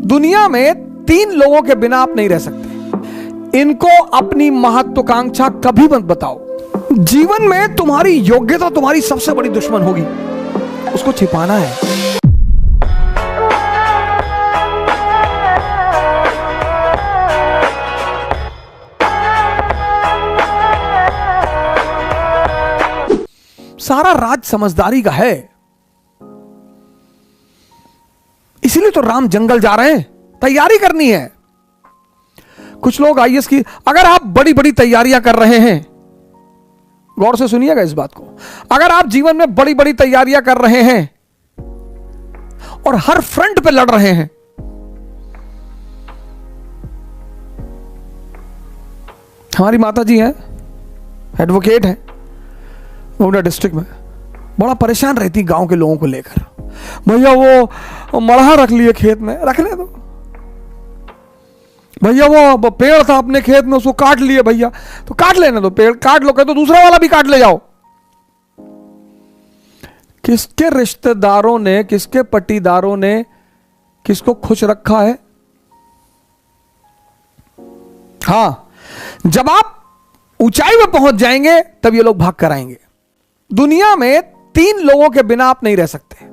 दुनिया में 3 लोगों के बिना आप नहीं रह सकते। इनको अपनी महत्वाकांक्षा कभी मत बताओ। जीवन में तुम्हारी योग्यता तुम्हारी सबसे बड़ी दुश्मन होगी, उसको छिपाना है। सारा राज समझदारी का है, इसीलिए तो राम जंगल जा रहे हैं, तैयारी करनी है। कुछ लोग आईएएस की, अगर आप बड़ी बड़ी तैयारियां कर रहे हैं, गौर से सुनिएगा इस बात को, अगर आप जीवन में बड़ी बड़ी तैयारियां कर रहे हैं और हर फ्रंट पे लड़ रहे हैं, हमारी माता जी हैं, एडवोकेट हैं गोंडा डिस्ट्रिक्ट में, बड़ा परेशान रहती गांव के लोगों को लेकर। भैया वो मड़हा रख लिए खेत में, रखने दो भैया, वो पेड़ था अपने खेत में उसको काट लिए भैया, तो काट लेने दो, पेड़ काट लो, तो दूसरा वाला भी काट ले जाओ। किसके रिश्तेदारों ने, किसके पट्टीदारों ने किसको खुश रखा है? हां, जब आप ऊंचाई में पहुंच जाएंगे तब ये लोग भाग कर आएंगे। दुनिया में 3 लोगों के बिना आप नहीं रह सकते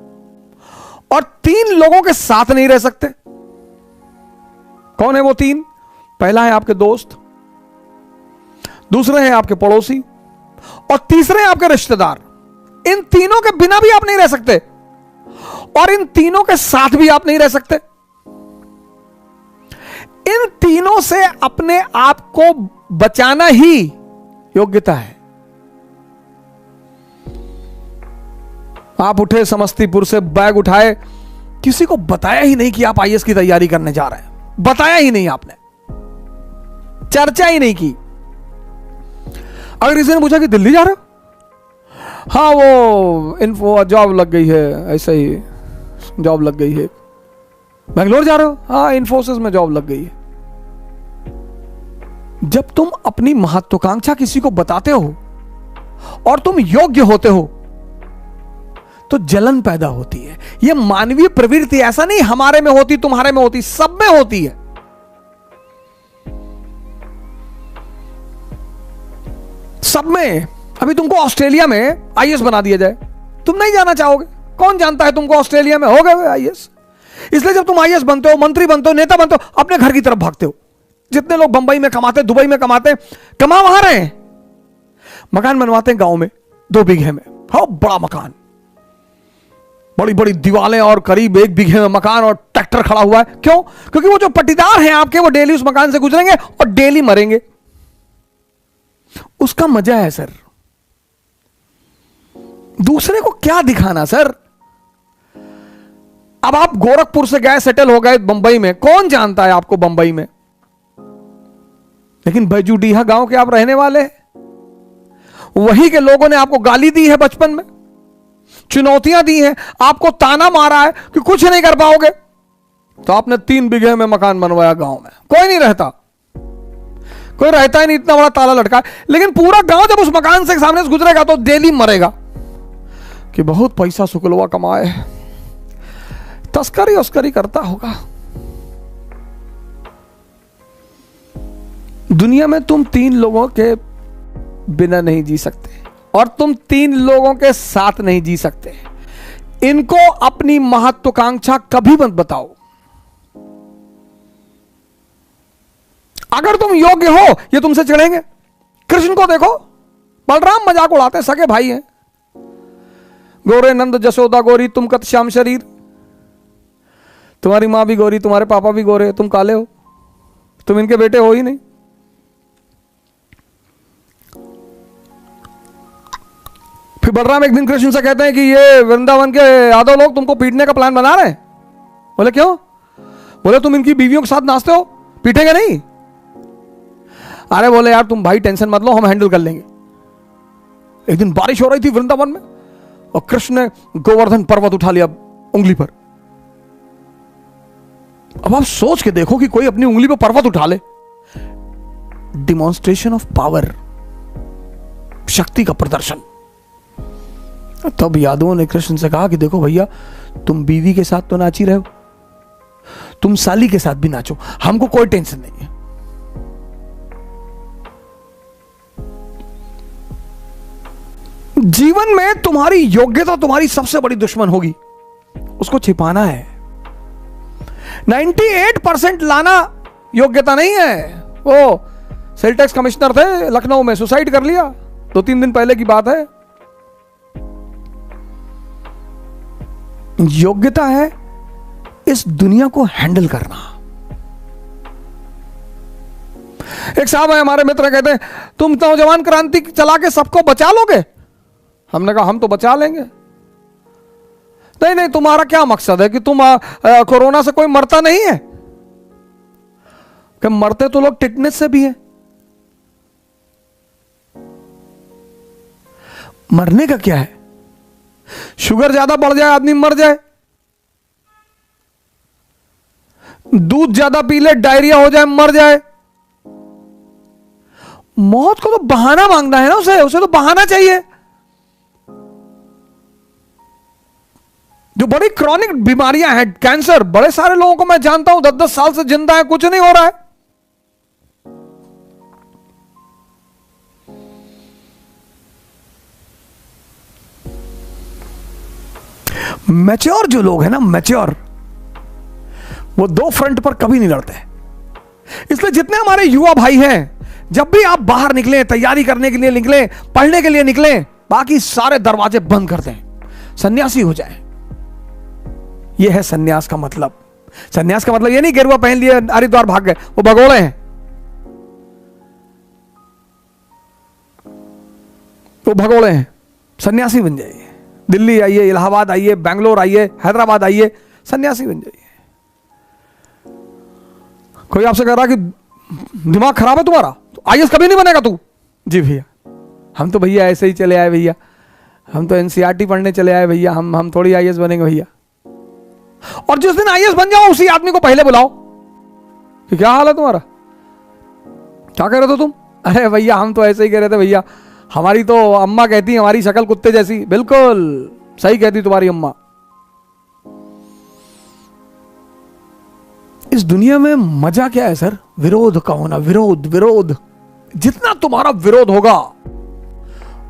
और 3 लोगों के साथ नहीं रह सकते। कौन है वो 3? पहला है आपके दोस्त, दूसरे हैं आपके पड़ोसी और तीसरे हैं आपके रिश्तेदार। इन तीनों के बिना भी आप नहीं रह सकते और इन तीनों के साथ भी आप नहीं रह सकते। इन तीनों से अपने आप को बचाना ही योग्यता है। आप उठे समस्तीपुर से, बैग उठाए, किसी को बताया ही नहीं कि आप आईएएस की तैयारी करने जा रहे हैं, बताया ही नहीं, आपने चर्चा ही नहीं की। अगर किसी ने पूछा कि दिल्ली जा रहे हो, हाँ वो इन्फो जॉब लग गई है, ऐसे ही जॉब लग गई है। बेंगलोर जा रहे हो, हाँ इन्फोसिस में जॉब लग गई है। जब तुम अपनी महत्वाकांक्षा किसी को बताते हो और तुम योग्य होते हो तो जलन पैदा होती है। यह मानवीय प्रवृत्ति, ऐसा नहीं हमारे में होती, तुम्हारे में होती, सब में होती है। सब में। अभी तुमको ऑस्ट्रेलिया में आईएएस बना दिया जाए, तुम नहीं जाना चाहोगे। कौन जानता है तुमको ऑस्ट्रेलिया में हो गए आईएएस। इसलिए जब तुम आईएएस बनते हो, मंत्री बनते हो, नेता बनते हो, अपने घर की तरफ भागते हो। जितने लोग बंबई में कमाते, दुबई में कमाते, कमा वहां रहे हैं, मकान बनवाते हैं गांव में 2 बीघे में, हाँ बड़ा मकान, बड़ी बड़ी दीवारें और करीब 1 बीघे में मकान और ट्रैक्टर खड़ा हुआ है। क्यों? क्योंकि वो जो पट्टीदार हैं आपके, वो डेली उस मकान से गुजरेंगे और डेली मरेंगे। उसका मजा है सर। दूसरे को क्या दिखाना सर। अब आप गोरखपुर से गए, सेटल हो गए बंबई में, कौन जानता है आपको बंबई में, लेकिन बैजूडीहा गांव के आप रहने वाले हैं। वहीं के लोगों ने आपको गाली दी है बचपन में, चुनौतियां दी हैं, आपको ताना मारा है कि कुछ नहीं कर पाओगे, तो आपने 3 बीघे में मकान बनवाया गांव में। कोई नहीं रहता, कोई रहता ही नहीं, इतना बड़ा ताला लटका है। लेकिन पूरा गांव जब उस मकान से सामने से गुजरेगा तो डेली मरेगा कि बहुत पैसा शुक्लवा कमाए, तस्करी उस्करी करता होगा। दुनिया में तुम 3 लोगों के बिना नहीं जी सकते और तुम 3 लोगों के साथ नहीं जी सकते। इनको अपनी महत्वाकांक्षा कभी मत बताओ। अगर तुम योग्य हो, ये तुमसे चिढ़ेंगे। कृष्ण को देखो, बलराम मजाक उड़ाते, सगे भाई हैं, गोरे नंद जसोदा गोरी, तुम कत श्याम शरीर, तुम्हारी मां भी गोरी, तुम्हारे पापा भी गोरे, तुम काले हो, तुम इनके बेटे हो ही नहीं। फिर बलराम एक दिन कृष्ण से कहते हैं कि ये वृंदावन के यादव लोग तुमको पीटने का प्लान बना रहे हैं। बोले क्यों? बोले तुम इनकी बीवियों के साथ नाचते हो, पीटेंगे नहीं? अरे बोले यार तुम भाई टेंशन मत लो, हम हैंडल कर लेंगे। एक दिन बारिश हो रही थी वृंदावन में और कृष्ण ने गोवर्धन पर्वत उठा लिया उंगली पर। अब आप सोच के देखो कि कोई अपनी उंगली पर पर्वत उठा ले। डिमॉन्स्ट्रेशन ऑफ पावर, शक्ति का प्रदर्शन। तब यादवों ने कृष्ण से कहा कि देखो भैया, तुम बीवी के साथ तो नाच ही रहे हो, तुम साली के साथ भी नाचो, हमको कोई टेंशन नहीं है। जीवन में तुम्हारी योग्यता तुम्हारी सबसे बड़ी दुश्मन होगी, उसको छिपाना है। 98% लाना योग्यता नहीं है। वो सेल टैक्स कमिश्नर थे लखनऊ में, सुसाइड कर लिया, 2-3 दिन पहले की बात है। योग्यता है इस दुनिया को हैंडल करना। एक साहब है हमारे मित्र, कहते हैं तुम नौजवान क्रांति चला के सबको बचा लोगे। हमने कहा हम तो बचा लेंगे। नहीं नहीं, तुम्हारा क्या मकसद है कि तुम कोरोना से कोई मरता नहीं है? कि मरते तो लोग टिटनेस से भी हैं। मरने का क्या है? शुगर ज्यादा बढ़ जाए आदमी मर जाए, दूध ज्यादा पी ले डायरिया हो जाए मर जाए। मौत को तो बहाना मांगना है ना, उसे तो बहाना चाहिए। जो बड़ी क्रॉनिक बीमारियां हैं, कैंसर, बड़े सारे लोगों को मैं जानता हूं 10-10 साल से जिंदा है, कुछ नहीं हो रहा है। मैच्योर जो लोग हैं ना, मैच्योर, वो दो फ्रंट पर कभी नहीं लड़ते। इसलिए जितने हमारे युवा भाई हैं, जब भी आप बाहर निकलें, तैयारी करने के लिए निकलें, पढ़ने के लिए निकलें, बाकी सारे दरवाजे बंद कर दें, सन्यासी हो जाएं। यह है सन्यास का मतलब। सन्यास का मतलब यह नहीं गेरुआ पहन लिए हरिद्वार भाग गए, वो भगोड़े हैं, वो भगोड़े हैं। सन्यासी बन जाइए। दिल्ली आइए, इलाहाबाद आइए, बेंगलोर आइए, हैदराबाद आइए, सन्यासी बन जाइए। कोई आपसे कह रहा कि दिमाग खराब है तुम्हारा, तो आईएएस कभी नहीं बनेगा तू। जी भैया, हम तो भैया ऐसे ही चले आए भैया, हम तो एनसीईआरटी पढ़ने चले आए भैया, हम थोड़ी आईएएस बनेंगे भैया। और जिस दिन आईएएस बन जाओ उसी आदमी को पहले बुलाओ कि क्या हाल है तुम्हारा, क्या कह रहे थे तुम? अरे भैया हम तो ऐसे ही कह रहे थे भैया, हमारी तो अम्मा कहती हमारी शक्ल कुत्ते जैसी। बिल्कुल सही कहती तुम्हारी अम्मा। इस दुनिया में मजा क्या है सर? विरोध का होना। विरोध विरोध, जितना तुम्हारा विरोध होगा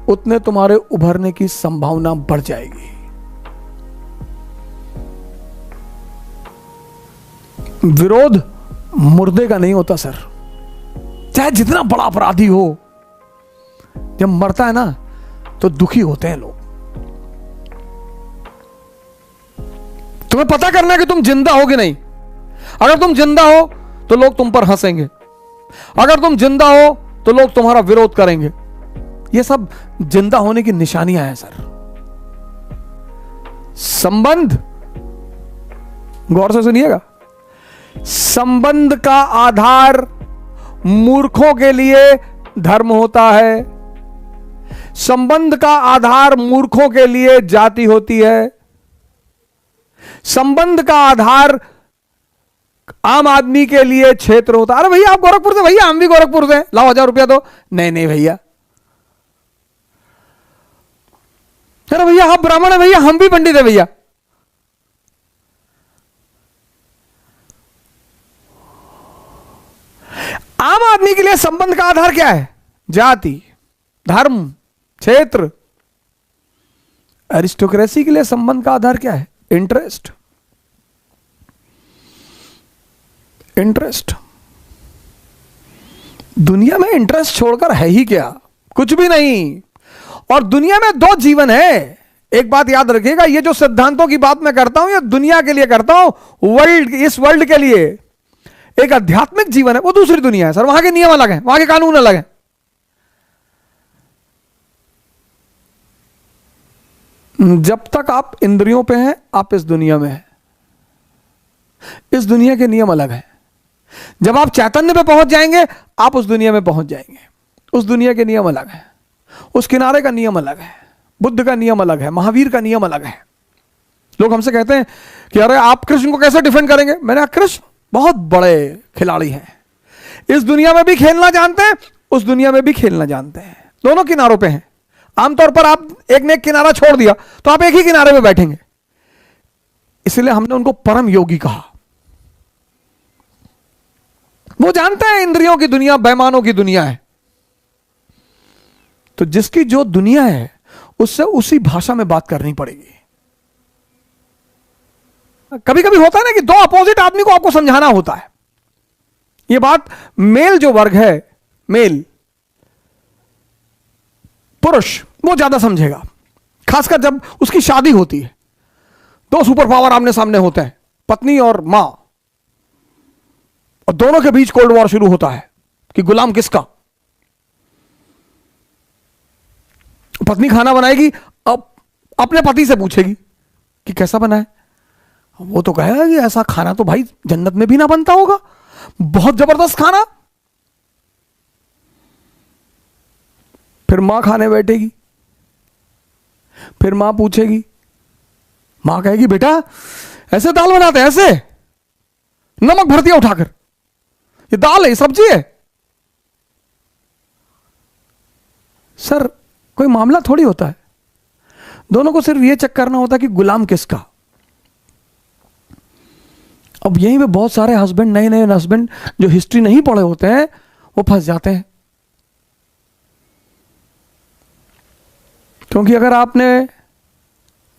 उतने तुम्हारे उभरने की संभावना बढ़ जाएगी। विरोध मुर्दे का नहीं होता सर, चाहे जितना बड़ा अपराधी हो, जब मरता है ना तो दुखी होते हैं लोग। तुम्हें पता करना है कि तुम जिंदा हो कि नहीं। अगर तुम जिंदा हो तो लोग तुम पर हंसेंगे, अगर तुम जिंदा हो तो लोग तुम्हारा विरोध करेंगे। ये सब जिंदा होने की निशानियां हैं सर। संबंध, गौर से सुनिएगा, संबंध का आधार मूर्खों के लिए धर्म होता है, संबंध का आधार मूर्खों के लिए जाति होती है, संबंध का आधार आम आदमी के लिए क्षेत्र होता है। अरे भैया आप गोरखपुर से, भैया हम भी गोरखपुर से, लाओ 1000 रुपया दो। नहीं नहीं भैया, अरे भैया आप ब्राह्मण है भैया, हम भी पंडित है भैया। आम आदमी के लिए संबंध का आधार क्या है? जाति, धर्म, क्षेत्र। एरिस्टोक्रेसी के लिए संबंध का आधार क्या है? इंटरेस्ट। इंटरेस्ट। दुनिया में इंटरेस्ट छोड़कर है ही क्या? कुछ भी नहीं। और दुनिया में 2 जीवन है। एक बात याद रखिएगा, ये जो सिद्धांतों की बात मैं करता हूं ये दुनिया के लिए करता हूं, वर्ल्ड, इस वर्ल्ड के लिए। एक आध्यात्मिक जीवन है, वो दूसरी दुनिया है सर, वहां के नियम अलग हैं, वहां के कानून अलग हैं। जब तक आप इंद्रियों पे हैं आप इस दुनिया में हैं। इस दुनिया के नियम अलग हैं। जब आप चैतन्य पे पहुंच जाएंगे आप उस दुनिया में पहुंच जाएंगे। उस दुनिया के नियम अलग हैं, उस किनारे का नियम अलग है, बुद्ध का नियम अलग है, महावीर का नियम अलग है। लोग हमसे कहते हैं कि अरे आप कृष्ण को कैसे डिफेंड करेंगे? मैंने कहा कृष्ण बहुत बड़े खिलाड़ी हैं, इस दुनिया में भी खेलना जानते हैं, उस दुनिया में भी खेलना जानते हैं, दोनों किनारों पे हैं। आमतौर पर आप एक ने एक किनारा छोड़ दिया तो आप एक ही किनारे पे बैठेंगे। इसलिए हमने उनको परम योगी कहा। वो जानते हैं इंद्रियों की दुनिया बेईमानों की दुनिया है। तो जिसकी जो दुनिया है उससे उसी भाषा में बात करनी पड़ेगी। कभी कभी होता है ना कि दो अपोजिट आदमी को आपको समझाना होता है। यह बात मेल जो वर्ग है, मेल पुरुष, वो ज्यादा समझेगा, खासकर जब उसकी शादी होती है। दो सुपर पावर आमने सामने होते हैं, पत्नी और मां, और दोनों के बीच कोल्ड वॉर शुरू होता है कि गुलाम किसका। पत्नी खाना बनाएगी, अब अपने पति से पूछेगी कि कैसा बना है। वो तो कहेगा कि ऐसा खाना तो भाई जन्नत में भी ना बनता होगा, बहुत जबरदस्त खाना। फिर मां खाने बैठेगी, फिर मां पूछेगी, मां कहेगी बेटा ऐसे दाल बनाते हैं, ऐसे नमक भर दिया उठाकर, ये दाल है, ये सब्जी है। सर कोई मामला थोड़ी होता है, दोनों को सिर्फ यह चेक करना होता है कि गुलाम किसका। अब यहीं पे बहुत सारे हस्बैंड, नए नए हस्बैंड जो हिस्ट्री नहीं पढ़े होते हैं, वो फंस जाते हैं। क्योंकि अगर आपने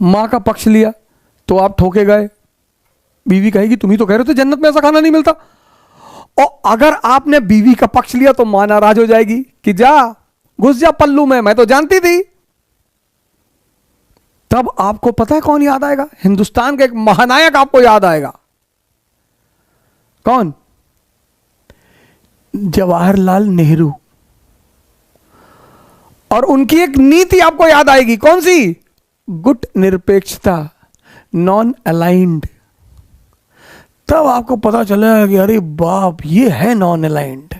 मां का पक्ष लिया तो आप ठोके गए। बीवी कहेगी तुम ही तो कह रहे थे जन्नत में ऐसा खाना नहीं मिलता। और अगर आपने बीवी का पक्ष लिया तो मां नाराज हो जाएगी कि जा घुस जा पल्लू में, मैं तो जानती थी। तब आपको पता है कौन याद आएगा? हिंदुस्तान का एक महानायक आपको याद आएगा। कौन? जवाहरलाल नेहरू। और उनकी एक नीति आपको याद आएगी, कौन सी? गुट निरपेक्षता, नॉन अलाइंड। तब आपको पता चलेगा कि अरे बाप, ये है नॉन अलाइंड।